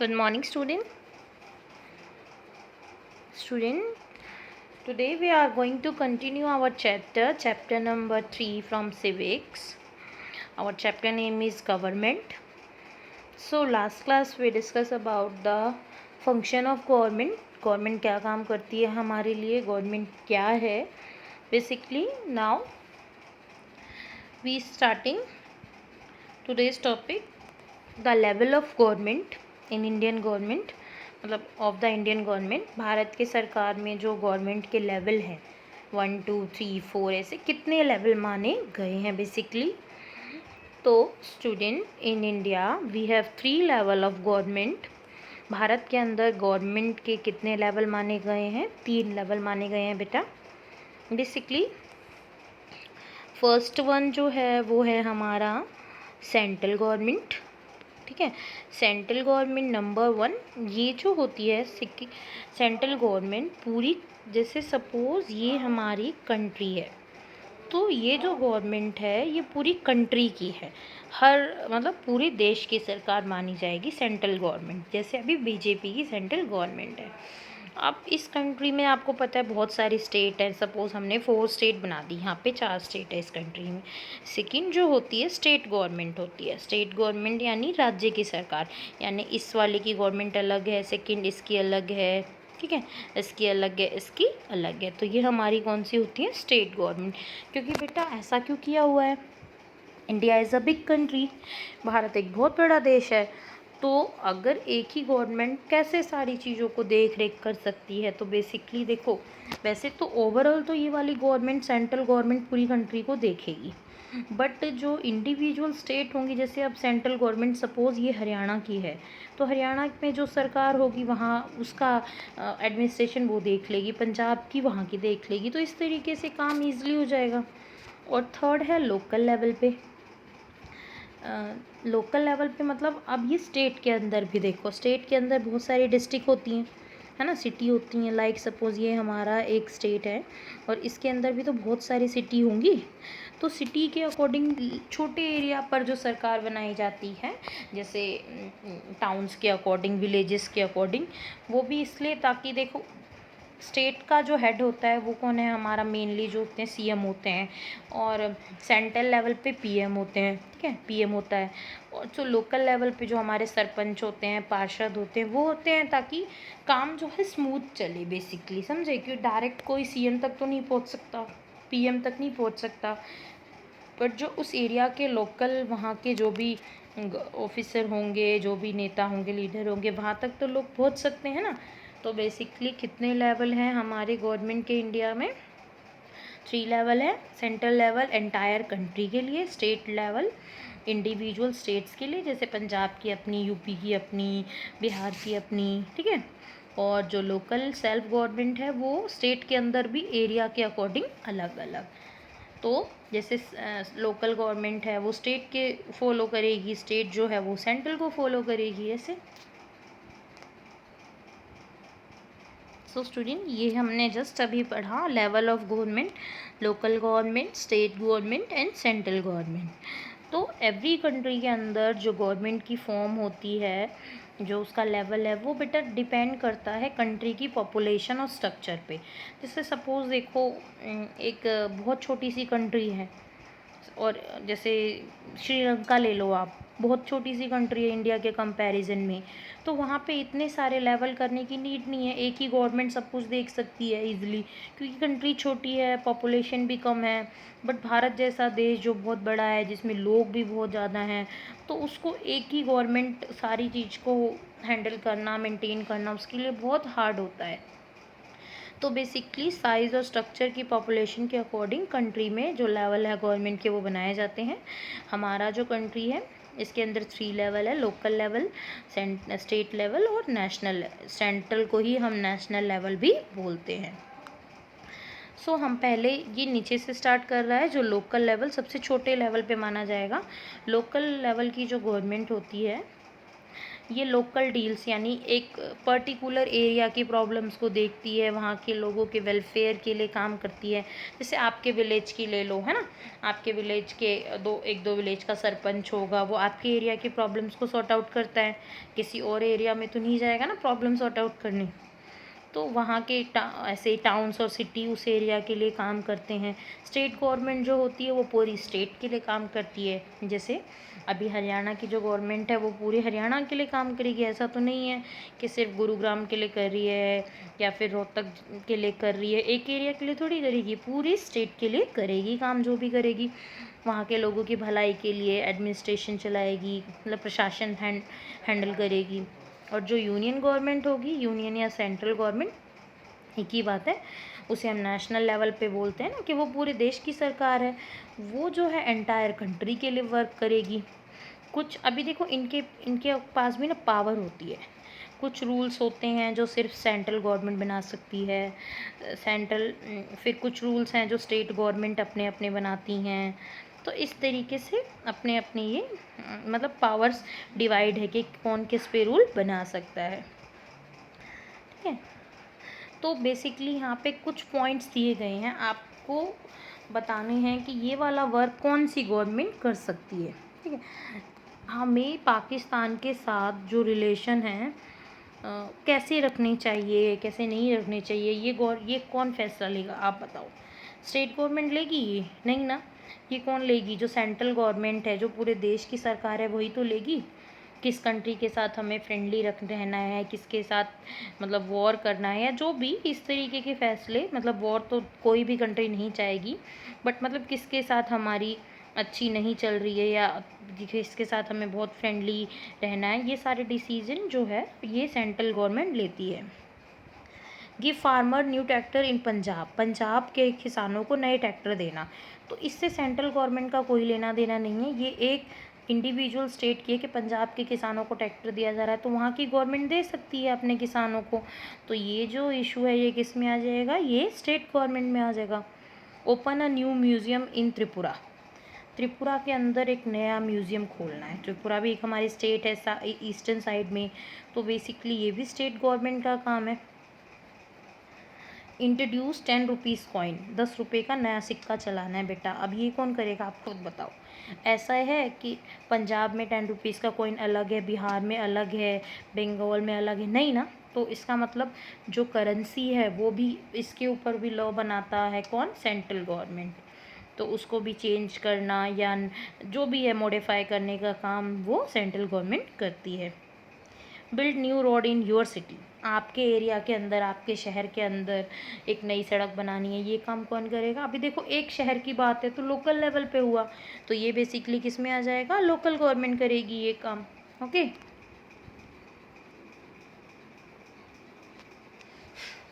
Good morning, student. Today we are going to continue our chapter number 3 from civics. Our chapter name is government. So last class we discussed about the function of government. Government क्या काम करती है हमारे लिए, government क्या है. Basically now we starting today's topic, the level of government in Indian government, मतलब of the Indian government. भारत के सरकार में जो गवर्नमेंट के लेवल हैं 1 2 3 4 ऐसे कितने लेवल माने गए हैं बेसिकली. तो student, in India we have 3 level of government. भारत के अंदर गवर्नमेंट के कितने लेवल माने गए हैं? 3 लेवल माने गए हैं बेटा. बेसिकली फर्स्ट वन जो है वो है हमारा सेंट्रल गवर्नमेंट. ठीक है, सेंट्रल गवर्नमेंट नंबर 1. ये जो होती है सेंट्रल गवर्नमेंट पूरी, जैसे सपोज़ ये हमारी कंट्री है, तो ये जो गवर्नमेंट है ये पूरी कंट्री की है. हर मतलब पूरे देश की सरकार मानी जाएगी सेंट्रल गवर्नमेंट. जैसे अभी बीजेपी की सेंट्रल गवर्नमेंट है. अब इस कंट्री में आपको पता है बहुत सारी स्टेट है. सपोज़ हमने 4 स्टेट बना दी, यहाँ पे 4 स्टेट है इस कंट्री में. सेकंड जो होती है स्टेट गवर्नमेंट होती है. स्टेट गवर्नमेंट यानी राज्य की सरकार, यानी इस वाले की गवर्नमेंट अलग है, सेकंड इसकी अलग है, ठीक है, इसकी अलग है, इसकी अलग है. तो ये हमारी कौन सी होती है? State government. क्योंकि बेटा ऐसा क्यों किया हुआ है? India is a big country. Bharat एक बहुत बड़ा देश है. तो अगर एक ही गवर्नमेंट कैसे सारी चीज़ों को देख रेख कर सकती है? तो बेसिकली देखो, वैसे तो ओवरऑल तो ये वाली गवर्नमेंट, सेंट्रल गवर्नमेंट पूरी कंट्री को देखेगी, बट जो इंडिविजुअल स्टेट होंगी, जैसे अब सेंट्रल गवर्नमेंट सपोज़ ये हरियाणा की है, तो हरियाणा में जो सरकार होगी वहाँ उसका एडमिनिस्ट्रेशन वो देख लेगी, पंजाब की वहाँ की देख लेगी. तो इस तरीके से काम ईजिली हो जाएगा. और थर्ड है लोकल लेवल पे. लोकल लेवल पे मतलब अब ये स्टेट के अंदर भी देखो, स्टेट के अंदर बहुत सारी डिस्ट्रिक्ट होती हैं, है ना, सिटी होती हैं. लाइक सपोज़ ये हमारा एक स्टेट है और इसके अंदर भी तो बहुत सारी सिटी होंगी. तो सिटी के अकॉर्डिंग छोटे एरिया पर जो सरकार बनाई जाती है, जैसे टाउन्स के अकॉर्डिंग, विलेजेस के अकॉर्डिंग, वो भी इसलिए ताकि देखो स्टेट का जो हेड होता है वो कौन है? हमारा मेनली जो होते हैं सीएम होते हैं, और सेंट्रल लेवल पे पीएम होते हैं. ठीक है, पीएम होता है. और जो लोकल लेवल पे जो हमारे सरपंच होते हैं, पार्षद होते हैं, वो होते हैं ताकि काम जो है स्मूथ चले बेसिकली. समझे? क्योंकि डायरेक्ट कोई सीएम तक तो नहीं पहुंच सकता, पीएम तक नहीं पहुंच सकता, बट जो उस एरिया के लोकल वहाँ के जो भी ऑफिसर होंगे, जो भी नेता होंगे, लीडर होंगे, वहाँ तक तो लोग पहुँच सकते हैं ना. तो बेसिकली कितने लेवल हैं हमारे गवर्नमेंट के इंडिया में? 3 लेवल है. सेंट्रल लेवल एंटायर कंट्री के लिए, स्टेट लेवल इंडिविजुअल स्टेट्स के लिए, जैसे पंजाब की अपनी, यूपी की अपनी, बिहार की अपनी, ठीक है. और जो लोकल सेल्फ गवर्नमेंट है वो स्टेट के अंदर भी एरिया के अकॉर्डिंग अलग अलग. तो जैसे लोकल गवर्नमेंट है वो स्टेट के फॉलो करेगी, स्टेट जो है वो सेंट्रल को फॉलो करेगी, ऐसे. सो स्टूडेंट, ये हमने जस्ट अभी पढ़ा level of government, local government, state government and central government. तो एवरी कंट्री के अंदर जो गवर्नमेंट की फॉर्म होती है, जो उसका लेवल है, वो बेटा डिपेंड करता है कंट्री की पॉपुलेशन और स्ट्रक्चर पे. जैसे सपोज़ देखो एक बहुत छोटी सी कंट्री है, और जैसे श्रीलंका ले लो आप, बहुत छोटी सी कंट्री है इंडिया के कंपैरिजन में. तो वहाँ पे इतने सारे लेवल करने की नीड नहीं है. एक ही गवर्नमेंट सब कुछ देख सकती है इजीली, क्योंकि कंट्री छोटी है, पॉपुलेशन भी कम है. बट भारत जैसा देश जो बहुत बड़ा है, जिसमें लोग भी बहुत ज़्यादा हैं, तो उसको एक ही गवर्नमेंट सारी चीज़ को हैंडल करना, मेंटेन करना, उसके लिए बहुत हार्ड होता है. तो बेसिकली साइज़ और स्ट्रक्चर की पॉपुलेशन के अकॉर्डिंग कंट्री में जो लेवल है गवर्नमेंट के वो बनाए जाते हैं. हमारा जो कंट्री है इसके अंदर 3 लेवल है, लोकल लेवल, स्टेट लेवल और नेशनल. सेंट्रल को ही हम नेशनल लेवल भी बोलते हैं. सो हम पहले ये नीचे से स्टार्ट कर रहा है. जो लोकल लेवल सबसे छोटे लेवल पे माना जाएगा. लोकल लेवल की जो गवर्नमेंट होती है ये लोकल डील्स यानी एक पर्टिकुलर एरिया की प्रॉब्लम्स को देखती है, वहाँ के लोगों के वेलफेयर के लिए काम करती है। जैसे आपके विलेज की ले लो, है ना, आपके विलेज के एक दो विलेज का सरपंच होगा, वो आपके एरिया की प्रॉब्लम्स को सॉर्ट आउट करता है, किसी और एरिया में तो नहीं जाएगा ना प्रॉब्लम सॉर्ट आउट करने। तो वहाँ के ऐसे टाउन्स और सिटी उस एरिया के लिए काम करते हैं। स्टेट गवर्नमेंट जो होती है वो पूरी स्टेट के लिए काम करती है। जैसे अभी हरियाणा की जो गवर्नमेंट है वो पूरे हरियाणा के लिए काम करेगी। ऐसा तो नहीं है कि सिर्फ गुरुग्राम के लिए कर रही है या फिर रोहतक के लिए कर रही है, एक एरिया के लिए थोड़ी करेगी, पूरी स्टेट के लिए करेगी काम जो भी करेगी। वहाँ के लोगों की भलाई के लिए एडमिनिस्ट्रेशन चलाएगी, मतलब प्रशासन हैंडल करेगी। और जो यूनियन गवर्नमेंट होगी, यूनियन या सेंट्रल गवर्नमेंट एक ही बात है, उसे हम नेशनल लेवल पे बोलते हैं ना कि वो पूरे देश की सरकार है, वो जो है एंटायर कंट्री के लिए वर्क करेगी। कुछ अभी देखो इनके इनके पास भी ना पावर होती है, कुछ रूल्स होते हैं जो सिर्फ सेंट्रल गवर्नमेंट बना सकती है, फिर कुछ रूल्स हैं जो स्टेट गवर्नमेंट अपने अपने बनाती हैं। तो इस तरीके से अपने अपने ये मतलब पावर्स डिवाइड है कि कौन किस पे रूल बना सकता है। ठीक है, तो बेसिकली यहाँ पे कुछ पॉइंट्स दिए गए हैं, आपको बताने हैं कि ये वाला वर्क कौन सी गवर्नमेंट कर सकती है। ठीक है, हमें पाकिस्तान के साथ जो रिलेशन है कैसे रखनी चाहिए, कैसे नहीं रखनी चाहिए, ये कौन फैसला लेगा आप बताओ। स्टेट गवर्नमेंट लेगी? ये नहीं ना, ये कौन लेगी? जो सेंट्रल गवर्नमेंट है, जो पूरे देश की सरकार है, वही तो लेगी। किस कंट्री के साथ हमें फ्रेंडली रहना है, किसके साथ मतलब वॉर करना है, या जो भी इस तरीके के फैसले, मतलब वॉर तो कोई भी कंट्री नहीं चाहेगी, बट मतलब किसके साथ हमारी अच्छी नहीं चल रही है या किसके साथ हमें बहुत फ्रेंडली रहना है, ये सारे डिसीजन जो है ये सेंट्रल गवर्नमेंट लेती है। गिव फार्मर न्यू ट्रैक्टर इन पंजाब, पंजाब के किसानों को नए ट्रैक्टर देना, तो इससे सेंट्रल गवर्नमेंट का कोई लेना देना नहीं है। ये एक इंडिविजुअल स्टेट की है कि पंजाब के किसानों को ट्रैक्टर दिया जा रहा है, तो वहाँ की गवर्नमेंट दे सकती है अपने किसानों को। तो ये जो इशू है ये किस में आ जाएगा? ये स्टेट गवर्नमेंट में आ जाएगा। Open a new museum in Tripura, Tripura के अंदर एक नया म्यूज़ियम खोलना है। त्रिपुरा भी एक हमारी स्टेट है ईस्टर्न साइड में, तो बेसिकली ये भी स्टेट गवर्नमेंट का काम है। इंट्रोड्यूस 10 रुपीज़ कॉइन, 10 रुपये का नया सिक्का चलाना है बेटा। अब ये कौन करेगा, आप खुद बताओ। ऐसा है कि पंजाब में 10 रुपीज़ का कॉइन अलग है, बिहार में अलग है, बंगाल में अलग है, नहीं ना। तो इसका मतलब जो करेंसी है वो भी, इसके ऊपर भी लॉ बनाता है कौन? Central government. तो उसको भी चेंज करना या जो भी है मॉडिफाई करने का काम वो सेंट्रल गवर्नमेंट करती है। Build new road in your city, आपके एरिया के अंदर, आपके शहर के अंदर एक नई सड़क बनानी है, ये काम कौन करेगा? अभी देखो एक शहर की बात है तो लोकल लेवल पे हुआ, तो ये बेसिकली किस में आ जाएगा? लोकल गवर्नमेंट करेगी ये काम। Okay,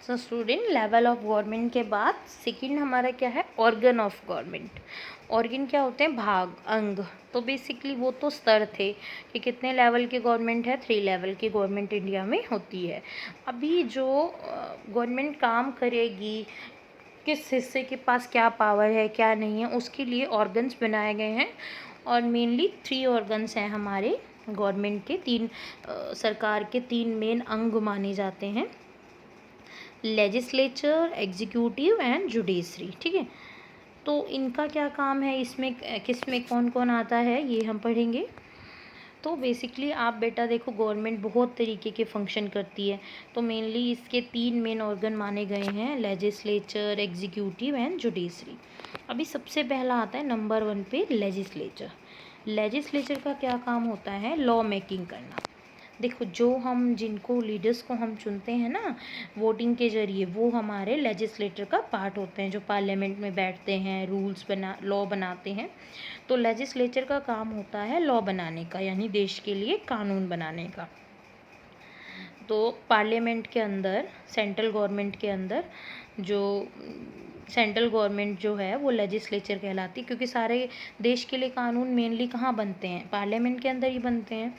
so student, level of government के बाद सेकंड हमारा क्या है? Organ of government. ऑर्गन क्या होते हैं? भाग, अंग। तो बेसिकली वो तो स्तर थे कि कितने लेवल की गवर्नमेंट है, 3 लेवल की गवर्नमेंट इंडिया में होती है। अभी जो गवर्नमेंट काम करेगी, किस हिस्से के पास क्या पावर है क्या नहीं है, उसके लिए ऑर्गन्स बनाए गए हैं। और मेनली 3 ऑर्गन्स हैं हमारे गवर्नमेंट के, सरकार के 3 मेन अंग माने जाते हैं, लेजिस्लेचर, एग्जीक्यूटिव एंड जुडिशरी। ठीक है, तो इनका क्या काम है, इसमें किस में कौन कौन आता है ये हम पढ़ेंगे। तो बेसिकली आप बेटा देखो, गवर्नमेंट बहुत तरीके के फंक्शन करती है, तो मेनली इसके 3 मेन ऑर्गन माने गए हैं, लेजिस्लेचर, एग्जीक्यूटिव एंड जुडिशरी। अभी सबसे पहला आता है नंबर 1 पे लेजिस्लेचर। लेजिस्लेचर का क्या काम होता है? लॉ मेकिंग करना। देखो जो हम जिनको लीडर्स को हम चुनते हैं ना वोटिंग के ज़रिए, वो हमारे लेजिस्लेटर का पार्ट होते हैं, जो पार्लियामेंट में बैठते हैं, लॉ बनाते हैं। तो लेजिस्लेचर का काम होता है लॉ बनाने का, यानी देश के लिए कानून बनाने का। तो पार्लियामेंट के अंदर, सेंट्रल गवर्नमेंट के अंदर जो सेंट्रल गवर्नमेंट जो है वो लेजिस्लेचर कहलाती है, क्योंकि सारे देश के लिए कानून मेनली कहाँ बनते हैं? पार्लियामेंट के अंदर ही बनते हैं।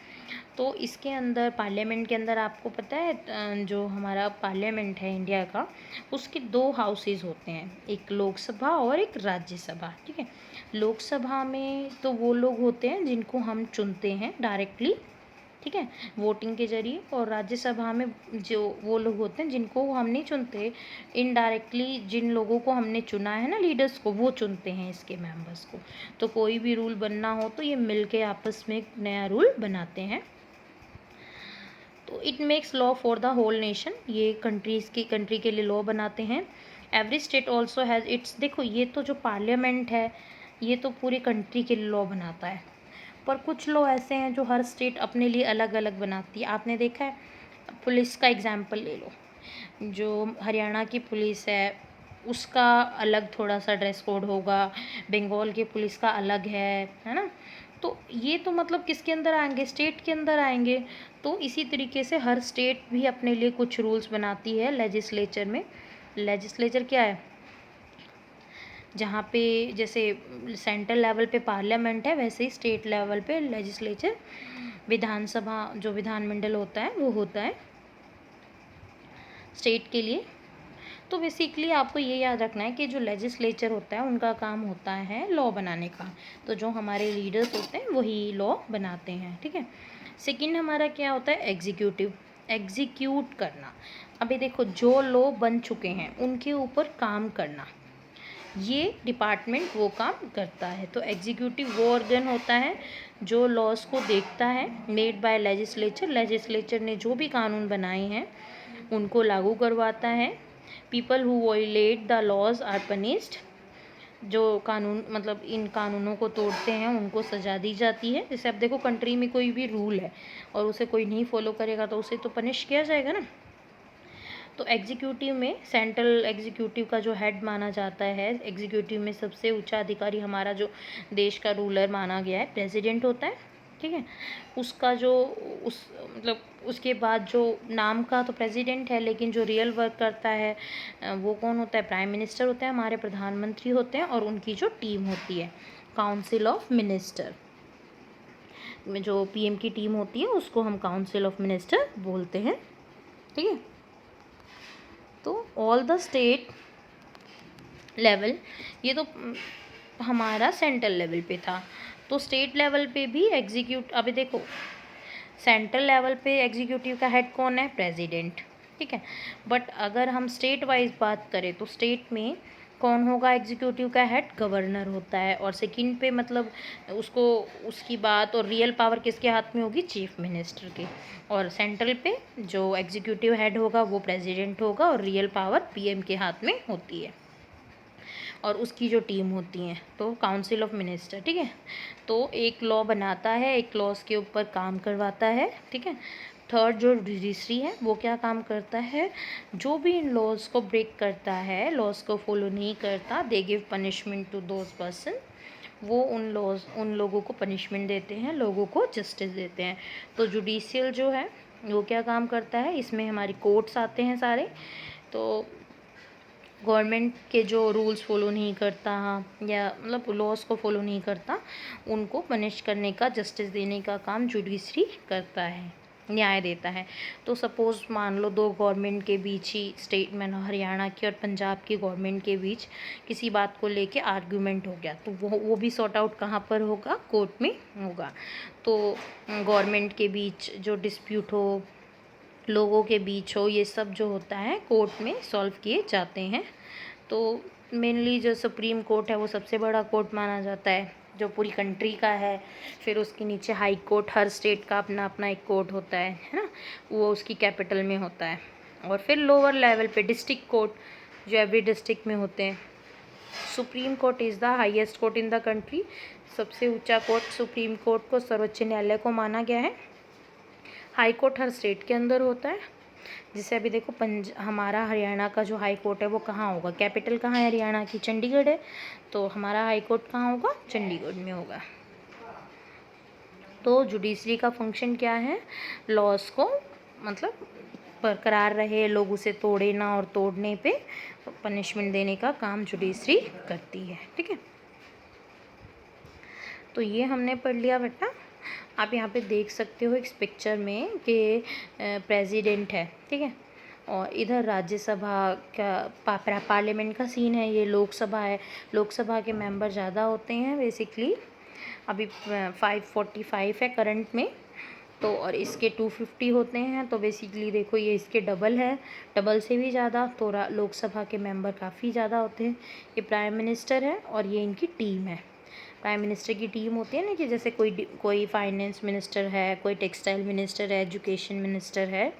तो इसके अंदर, पार्लियामेंट के अंदर आपको पता है जो हमारा पार्लियामेंट है इंडिया का, उसके 2 हाउसेज होते हैं, एक लोकसभा और एक राज्यसभा। ठीक है, लोकसभा में तो वो लोग होते हैं जिनको हम चुनते हैं डायरेक्टली, ठीक है, वोटिंग के जरिए। और राज्यसभा में जो वो लोग होते हैं जिनको हम नहीं चुनते, इनडायरेक्टली जिन लोगों को हमने चुना है ना, लीडर्स को, वो चुनते हैं इसके मेंबर्स को। तो कोई भी रूल बनना हो तो ये मिल के आपस में एक नया रूल बनाते हैं। तो it makes law for the whole nation, ये कंट्री के लिए लॉ बनाते हैं। Every state also has its, देखो ये तो जो पार्लियामेंट है ये तो पूरी कंट्री के लिए लॉ बनाता है, पर कुछ लॉ ऐसे हैं जो हर स्टेट अपने लिए अलग अलग बनाती है। आपने देखा है, पुलिस का एग्जाम्पल ले लो, जो हरियाणा की पुलिस है उसका अलग थोड़ा सा ड्रेस कोड होगा, बंगाल की पुलिस का अलग है ना। तो ये तो मतलब किसके अंदर आएंगे, स्टेट के अंदर आएंगे। तो इसी तरीके से हर स्टेट भी अपने लिए कुछ रूल्स बनाती है लेजिस्लेचर में। लेजिस्लेचर क्या है, जहाँ पे जैसे सेंट्रल लेवल पे पार्लियामेंट है, वैसे ही स्टेट लेवल पे लेजिस्लेचर, विधानसभा जो विधानमंडल होता है वो होता है स्टेट के लिए। तो बेसिकली आपको ये याद रखना है कि जो लेजिस्लेचर होता है उनका काम होता है लॉ बनाने का, तो जो हमारे लीडर्स होते हैं वही लॉ बनाते हैं, ठीक है। सेकंड हमारा क्या होता है, एग्जीक्यूटिव, एग्जीक्यूट करना। अभी देखो जो लॉ बन चुके हैं उनके ऊपर काम करना, ये डिपार्टमेंट वो काम करता है। तो एग्जीक्यूटिव वो ऑर्गन होता है जो लॉज को देखता है, मेड बाय लेजिस्लेचर, लेजिस्लेचर ने जो भी कानून बनाए हैं उनको लागू करवाता है। People who violate the laws are punished, जो कानून मतलब इन कानूनों को तोड़ते हैं उनको सजा दी जाती है। जैसे अब देखो कंट्री में कोई भी रूल है और उसे कोई नहीं फॉलो करेगा तो उसे तो पनिश किया जाएगा ना। तो एग्जीक्यूटिव में सेंट्रल एग्जीक्यूटिव का जो हेड माना जाता है, एग्जीक्यूटिव में सबसे ऊंचा अधिकारी हमारा जो देश का रूलर माना गया है प्रेसिडेंट होता है, ठीक है। उसका जो उस मतलब उसके बाद जो नाम का तो प्रेसिडेंट है, लेकिन जो रियल वर्क करता है वो कौन होता है, प्राइम मिनिस्टर होते हैं, हमारे प्रधानमंत्री होते हैं, और उनकी जो टीम होती है काउंसिल ऑफ मिनिस्टर, में जो पीएम की टीम होती है उसको हम काउंसिल ऑफ मिनिस्टर बोलते हैं, ठीक है। तो ऑल द स्टेट लेवल, ये तो हमारा सेंट्रल लेवल पे था। तो स्टेट लेवल पे भी अभी देखो सेंट्रल लेवल पे एग्जीक्यूटिव का हेड कौन है, प्रेसिडेंट, ठीक है। बट अगर हम स्टेट वाइज बात करें तो स्टेट में कौन होगा एग्जीक्यूटिव का हेड, गवर्नर होता है। और सेकंड पे मतलब उसको उसकी बात और रियल पावर किसके हाथ में होगी, चीफ मिनिस्टर के। और सेंट्रल पे जो एग्जीक्यूटिव हेड होगा वो प्रेसिडेंट होगा और रियल पावर पीएम के हाथ में होती है और उसकी जो टीम होती है तो काउंसिल ऑफ मिनिस्टर, ठीक है। तो एक लॉ बनाता है, एक लॉज के ऊपर काम करवाता है, ठीक है। थर्ड जो जुडिशरी है वो क्या काम करता है, जो भी इन लॉज को ब्रेक करता है, लॉज को फॉलो नहीं करता, they give punishment to those person, वो उन लोगों को पनिशमेंट देते हैं, लोगों को जस्टिस देते हैं। तो जुडिशियल जो है वो क्या काम करता है, इसमें हमारी कोर्ट्स आते हैं सारे। तो गवर्नमेंट के जो रूल्स फॉलो नहीं करता या मतलब लॉज को फॉलो नहीं करता उनको पनिश करने का, जस्टिस देने का काम जुडिशरी करता है, न्याय देता है। तो सपोज़ मान लो दो गवर्नमेंट के बीच ही, स्टेट में हरियाणा की और पंजाब की गवर्नमेंट के बीच किसी बात को लेके आर्ग्यूमेंट हो गया, तो वो भी सॉर्ट आउट कहाँ पर होगा, कोर्ट में होगा। तो गवर्नमेंट के बीच जो डिस्प्यूट हो, लोगों के बीच हो, ये सब जो होता है कोर्ट में सॉल्व किए जाते हैं। तो मेनली जो सुप्रीम कोर्ट है वो सबसे बड़ा कोर्ट माना जाता है जो पूरी कंट्री का है। फिर उसके नीचे हाई कोर्ट, हर स्टेट का अपना अपना एक कोर्ट होता है ना, वो उसकी कैपिटल में होता है। और फिर लोअर लेवल पे डिस्ट्रिक्ट कोर्ट जो एवरी डिस्ट्रिक्ट में होते हैं। Supreme court is the highest court in the country, सबसे ऊंचा कोर्ट सुप्रीम कोर्ट को सर्वोच्च न्यायालय को माना गया है। हाई कोर्ट हर स्टेट के अंदर होता है। जैसे अभी देखो हमारा हरियाणा का जो हाई कोर्ट है वो कहाँ होगा, कैपिटल कहाँ है हरियाणा की, चंडीगढ़ है, तो हमारा हाई कोर्ट कहाँ होगा, चंडीगढ़ में होगा। तो जुडिशरी का फंक्शन क्या है, लॉज को मतलब बरकरार रहे, लोग उसे तोड़े ना, और तोड़ने पे पनिशमेंट देने का काम जुडिशरी करती है, ठीक है। तो ये हमने पढ़ लिया बेटा। आप यहाँ पे देख सकते हो इस पिक्चर में कि प्रेसिडेंट है, ठीक है, और इधर राज्यसभा का पार्लियामेंट का सीन है, ये लोकसभा है। लोकसभा के मेंबर ज़्यादा होते हैं बेसिकली, अभी 545 है करंट में, तो और इसके 250 होते हैं, तो बेसिकली देखो ये इसके डबल है, डबल से भी ज़्यादा। तो लोकसभा के मेंबर काफ़ी ज़्यादा होते हैं। ये प्राइम मिनिस्टर है और ये इनकी टीम है। प्राइम मिनिस्टर की टीम होती है ना, कि जैसे कोई फाइनेंस मिनिस्टर है, कोई टेक्सटाइल मिनिस्टर है, एजुकेशन मिनिस्टर है,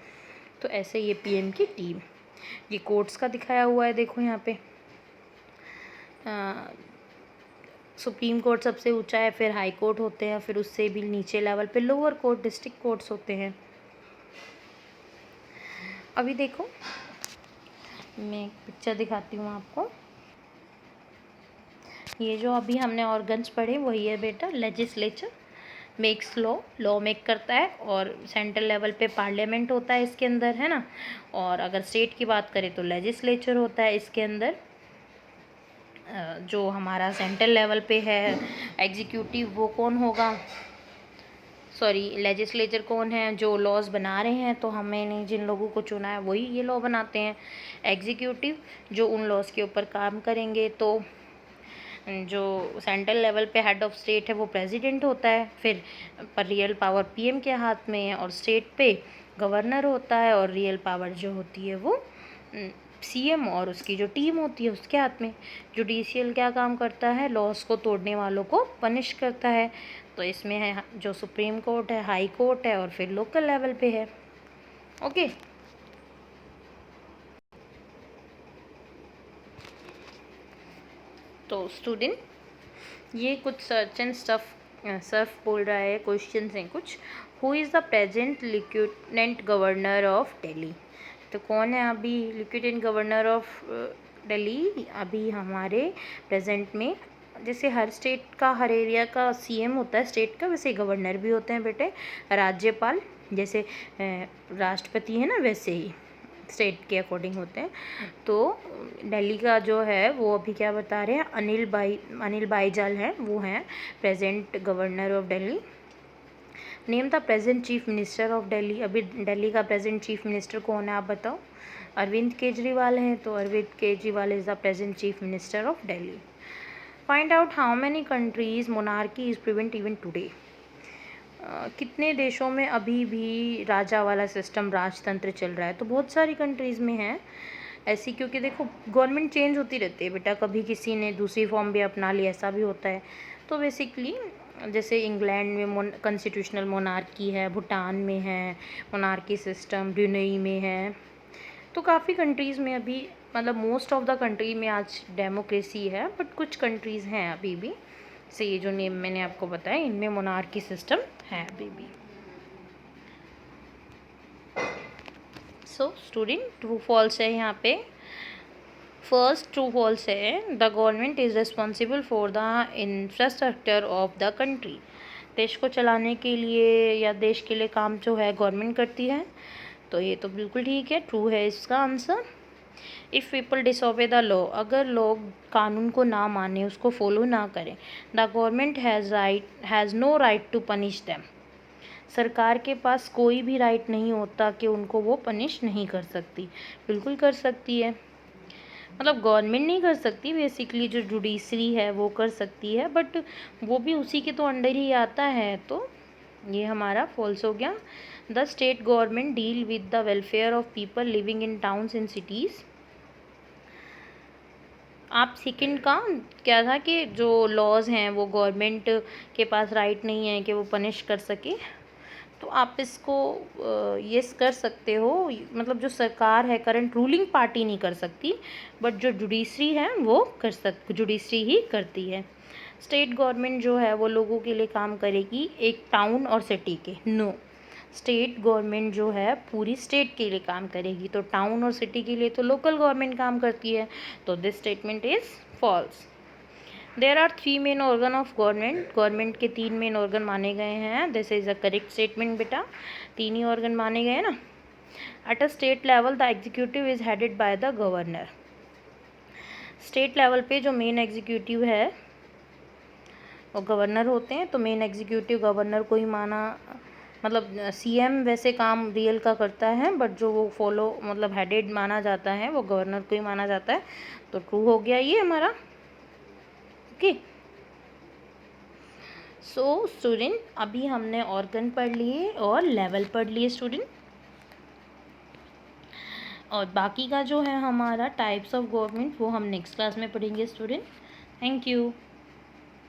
तो ऐसे ये पीएम की टीम। ये कोर्ट्स का दिखाया हुआ है, देखो यहाँ पे सुप्रीम कोर्ट सबसे ऊंचा है, फिर हाई कोर्ट होते हैं, फिर उससे भी नीचे लेवल पे लोअर कोर्ट, डिस्ट्रिक्ट कोर्ट्स होते हैं। अभी देखो मैं एक पिक्चर दिखाती हूँ आपको। ये जो अभी हमने ऑर्गन्स पढ़े वही है बेटा। लेजिस्लेचर मेक्स लॉ मेक करता है, और सेंट्रल लेवल पे पार्लियामेंट होता है इसके अंदर, है ना। और अगर स्टेट की बात करें तो लेजिस्लेचर होता है इसके अंदर। जो हमारा सेंट्रल लेवल पे है एग्जीक्यूटिव, वो कौन होगा, सॉरी लेजिस्लेचर कौन है, जो लॉज बना रहे हैं, तो हमने जिन लोगों को चुना है वही ये लॉ बनाते हैं। एग्जीक्यूटिव जो उन लॉज के ऊपर काम करेंगे। तो जो सेंट्रल लेवल पे हेड ऑफ स्टेट है वो प्रेसिडेंट होता है, फिर पर रियल पावर पीएम के हाथ में है, और स्टेट पे गवर्नर होता है, और रियल पावर जो होती है वो सीएम और उसकी जो टीम होती है उसके हाथ में। जुडिशियल क्या काम करता है, लॉस को तोड़ने वालों को पनिश करता है। तो इसमें है जो सुप्रीम कोर्ट है, हाई कोर्ट है, और फिर लोकल लेवल पे है। ओके, तो स्टूडेंट ये कुछ सर्च एंड सर्फ बोल रहा है, क्वेश्चंस हैं कुछ। Who is the present lieutenant governor of Delhi. तो कौन है अभी लेफ्टिनेंट गवर्नर ऑफ दिल्ली अभी हमारे प्रेजेंट में। जैसे हर स्टेट का, हर एरिया का सीएम होता है स्टेट का, वैसे गवर्नर भी होते हैं बेटे। राज्यपाल जैसे राष्ट्रपति है ना, वैसे ही स्टेट के अकॉर्डिंग होते हैं। तो दिल्ली का जो है वो अभी क्या बता रहे हैं, अनिल बाईजाल हैं, वो हैं present governor of Delhi. Name the present chief minister of Delhi. अभी दिल्ली का प्रेजेंट चीफ मिनिस्टर कौन है आप बताओ। अरविंद केजरीवाल हैं, तो Arvind Kejriwal is the present chief minister of Delhi. Find out how many countries monarchy is prevent even today. कितने देशों में अभी भी राजा वाला सिस्टम, राजतंत्र चल रहा है। तो बहुत सारी कंट्रीज़ में है ऐसी, क्योंकि देखो गवर्नमेंट चेंज होती रहती है बेटा, कभी किसी ने दूसरी फॉर्म भी अपना ली, ऐसा भी होता है। तो बेसिकली जैसे इंग्लैंड में कॉन्स्टिट्यूशनल मोनार्की है, भूटान में है मोनार्की सिस्टम, ब्रुनेई में है। तो काफ़ी कंट्रीज़ में अभी, मतलब मोस्ट ऑफ द कंट्री में आज डेमोक्रेसी है, बट कुछ कंट्रीज़ हैं अभी भी, से ये जो नेम मैंने आपको बताया इनमें मोनार्की सिस्टम है अभी भी। सो स्टूडेंट ट्रू फॉल्स है यहाँ पे। फर्स्ट ट्रू फॉल्स है, the government is responsible for the infrastructure of the country. देश को चलाने के लिए या देश के लिए काम जो है गवर्नमेंट करती है। तो ये तो बिल्कुल ठीक है, ट्रू है इसका answer. If people disobey the law, अगर लोग कानून को ना माने, उसको फॉलो ना करें, the government has no right to punish them. सरकार के पास कोई भी राइट नहीं होता कि उनको वो पनिश नहीं कर सकती। बिल्कुल कर सकती है, मतलब गवर्नमेंट नहीं कर सकती, बेसिकली जो जुडिशरी है वो कर सकती है, बट वो भी उसी के तो अंडर ही आता है। तो ये हमारा फॉल्स हो गया। The state government deal with the welfare of people living in towns and cities. आप सेकंड का क्या था कि जो लॉज हैं वो गवर्नमेंट के पास राइट नहीं है कि वो पनिश कर सके। तो आप इसको यस कर सकते हो, मतलब जो सरकार है करंट रूलिंग पार्टी नहीं कर सकती, बट जो जुडिशरी है वो जुडिशरी ही करती है। स्टेट गवर्नमेंट जो है वो लोगों के लिए काम करेगी, एक टाउन और सिटी के नो। स्टेट गवर्नमेंट जो है पूरी स्टेट के लिए काम करेगी, तो टाउन और सिटी के लिए तो लोकल गवर्नमेंट काम करती है। तो this statement is false. There are 3 main organ of government. Government के 3 मेन ऑर्गन माने गए हैं। This is a correct statement बेटा, 3 ही ऑर्गन माने गए ना। At a state level the executive is headed by the governor. State level पे जो मेन एग्जीक्यूटिव है वो गवर्नर होते हैं। तो मेन एग्जीक्यूटिव गवर्नर को ही माना, मतलब सीएम वैसे काम रियल का करता है, बट जो वो फॉलो मतलब हेडेड माना जाता है वो गवर्नर को ही माना जाता है। तो ट्रू हो गया ये हमारा। ओके, सो स्टूडेंट, अभी हमने ऑर्गन पढ़ लिए और लेवल पढ़ लिए स्टूडेंट, और बाकी का जो है हमारा टाइप्स ऑफ गवर्नमेंट वो हम नेक्स्ट क्लास में पढ़ेंगे स्टूडेंट। Thank you.